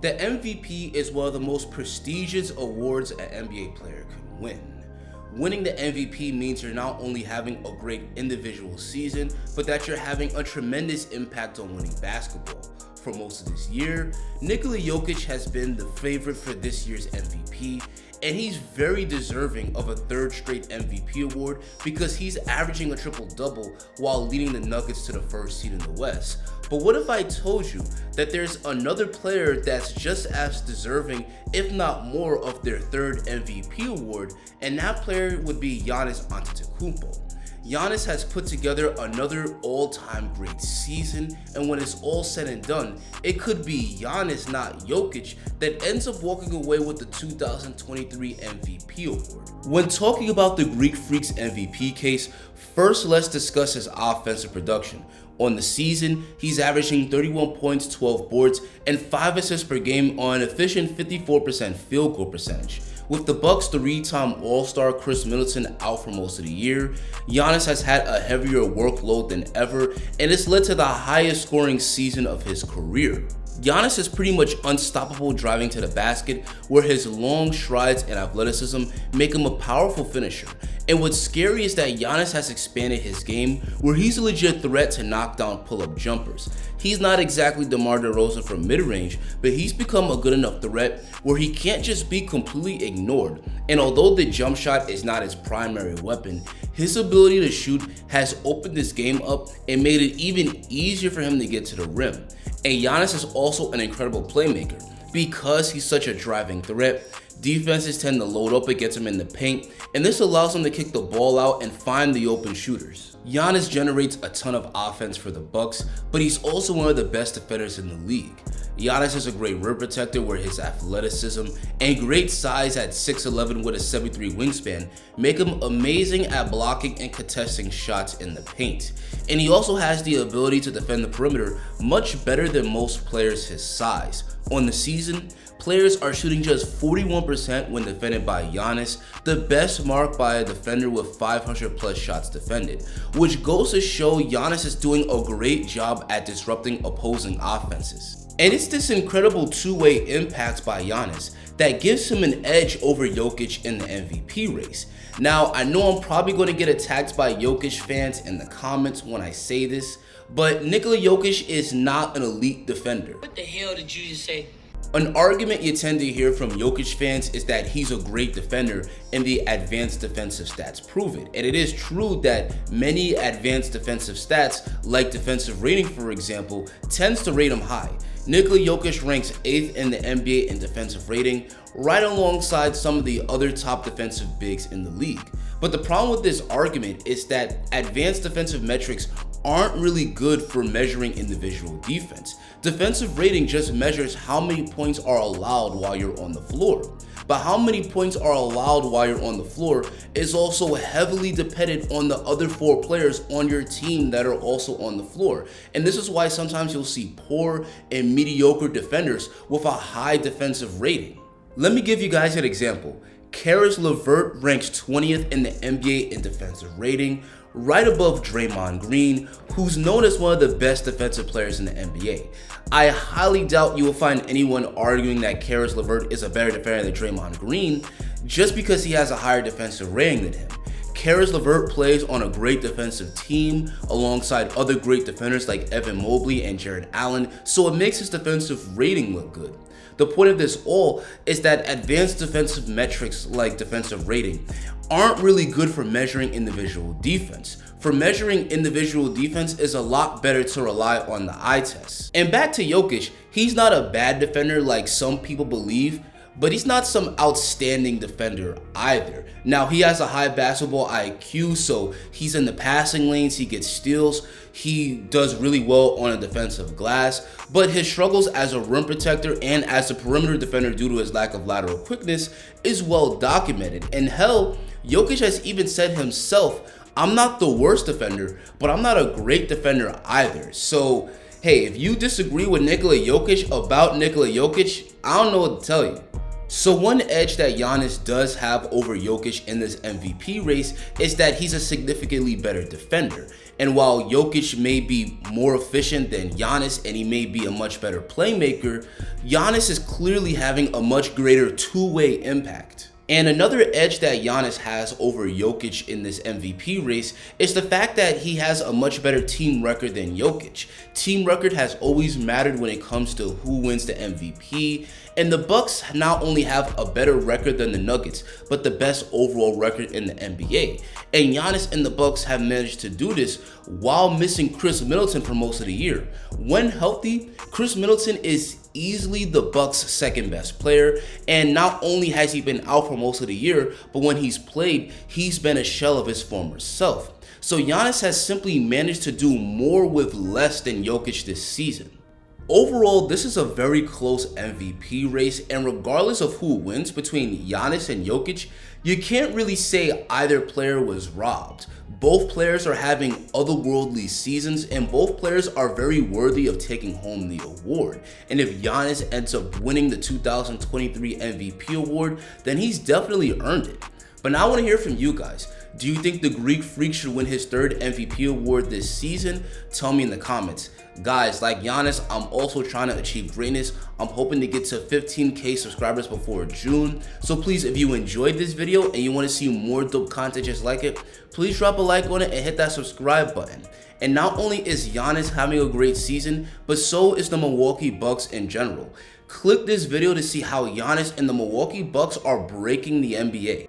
The MVP is one of the most prestigious awards an NBA player can win. Winning the MVP means you're not only having a great individual season, but that you're having a tremendous impact on winning basketball. For most of this year, Nikola Jokic has been the favorite for this year's MVP, and he's very deserving of a third straight MVP award because he's averaging a triple-double while leading the Nuggets to the first seed in the West. But what if I told you that there's another player that's just as deserving, if not more, of their third MVP award, and that player would be Giannis Antetokounmpo. Giannis has put together another all-time great season, and when it's all said and done, it could be Giannis, not Jokic, that ends up walking away with the 2023 MVP award. When talking about the Greek Freak's MVP case, first let's discuss his offensive production. On the season, he's averaging 31 points, 12 boards, and 5 assists per game on an efficient 54% field goal percentage. With the Bucks' three-time All-Star Chris Middleton out for most of the year, Giannis has had a heavier workload than ever, and it's led to the highest scoring season of his career. Giannis is pretty much unstoppable driving to the basket, where his long strides and athleticism make him a powerful finisher. And what's scary is that Giannis has expanded his game, where he's a legit threat to knock down pull-up jumpers. He's not exactly DeMar DeRozan from mid-range, but he's become a good enough threat where he can't just be completely ignored. And although the jump shot is not his primary weapon, his ability to shoot has opened this game up and made it even easier for him to get to the rim. And Giannis is also an incredible playmaker. Because he's such a driving threat, defenses tend to load up against him in the paint, and this allows him to kick the ball out and find the open shooters. Giannis generates a ton of offense for the Bucks, but he's also one of the best defenders in the league. Giannis is a great rim protector where his athleticism and great size at 6'11" with a 7'3" wingspan make him amazing at blocking and contesting shots in the paint. And he also has the ability to defend the perimeter much better than most players his size. On the season, players are shooting just 41% when defended by Giannis, the best mark by a defender with 500 plus shots defended, which goes to show Giannis is doing a great job at disrupting opposing offenses. And it's this incredible two-way impact by Giannis that gives him an edge over Jokic in the MVP race. Now, I know I'm probably going to get attacked by Jokic fans in the comments when I say this, but Nikola Jokic is not an elite defender. What the hell did you just say? An argument you tend to hear from Jokic fans is that he's a great defender and the advanced defensive stats prove it. And it is true that many advanced defensive stats, like defensive rating for example, tends to rate him high. Nikola Jokic ranks 8th in the NBA in defensive rating, right alongside some of the other top defensive bigs in the league. But the problem with this argument is that advanced defensive metrics aren't really good for measuring individual defense. Defensive rating just measures how many points are allowed while you're on the floor. But how many points are allowed while you're on the floor is also heavily dependent on the other 4 players on your team that are also on the floor. And this is why sometimes you'll see poor and mediocre defenders with a high defensive rating. Let me give you guys an example. Caris LeVert ranks 20th in the NBA in defensive rating, right above Draymond Green, who's known as one of the best defensive players in the NBA. I highly doubt you will find anyone arguing that Caris LeVert is a better defender than Draymond Green just because he has a higher defensive rating than him. Caris LeVert plays on a great defensive team alongside other great defenders like Evan Mobley and Jarrett Allen, so it makes his defensive rating look good. The point of this all is that advanced defensive metrics like defensive rating aren't really good for measuring individual defense. For measuring individual defense is a lot better to rely on the eye test. And back to Jokic, he's not a bad defender like some people believe, but he's not some outstanding defender either. Now, he has a high basketball IQ, so he's in the passing lanes, he gets steals, he does really well on a defensive glass, but his struggles as a rim protector and as a perimeter defender due to his lack of lateral quickness is well documented. And hell, Jokic has even said himself, I'm not the worst defender, but I'm not a great defender either. So, hey, if you disagree with Nikola Jokic about Nikola Jokic, I don't know what to tell you. So one edge that Giannis does have over Jokic in this MVP race is that he's a significantly better defender. And while Jokic may be more efficient than Giannis and he may be a much better playmaker, Giannis is clearly having a much greater two-way impact. And another edge that Giannis has over Jokic in this MVP race is the fact that he has a much better team record than Jokic. Team record has always mattered when it comes to who wins the MVP, and the Bucks not only have a better record than the Nuggets, but the best overall record in the NBA. And Giannis and the Bucks have managed to do this while missing Chris Middleton for most of the year. When healthy, Chris Middleton is easily the Bucks' second best player, and not only has he been out for most of the year, but when he's played, he's been a shell of his former self. So Giannis has simply managed to do more with less than Jokic this season. Overall, this is a very close MVP race, and regardless of who wins between Giannis and Jokic, you can't really say either player was robbed. Both players are having otherworldly seasons, and both players are very worthy of taking home the award. And if Giannis ends up winning the 2023 MVP award, then he's definitely earned it. But now I want to hear from you guys. Do you think the Greek Freak should win his third MVP award this season? Tell me in the comments. Guys, like Giannis, I'm also trying to achieve greatness. I'm hoping to get to 15K subscribers before June. So please, if you enjoyed this video and you want to see more dope content just like it, please drop a like on it and hit that subscribe button. And not only is Giannis having a great season, but so is the Milwaukee Bucks in general. Click this video to see how Giannis and the Milwaukee Bucks are breaking the NBA.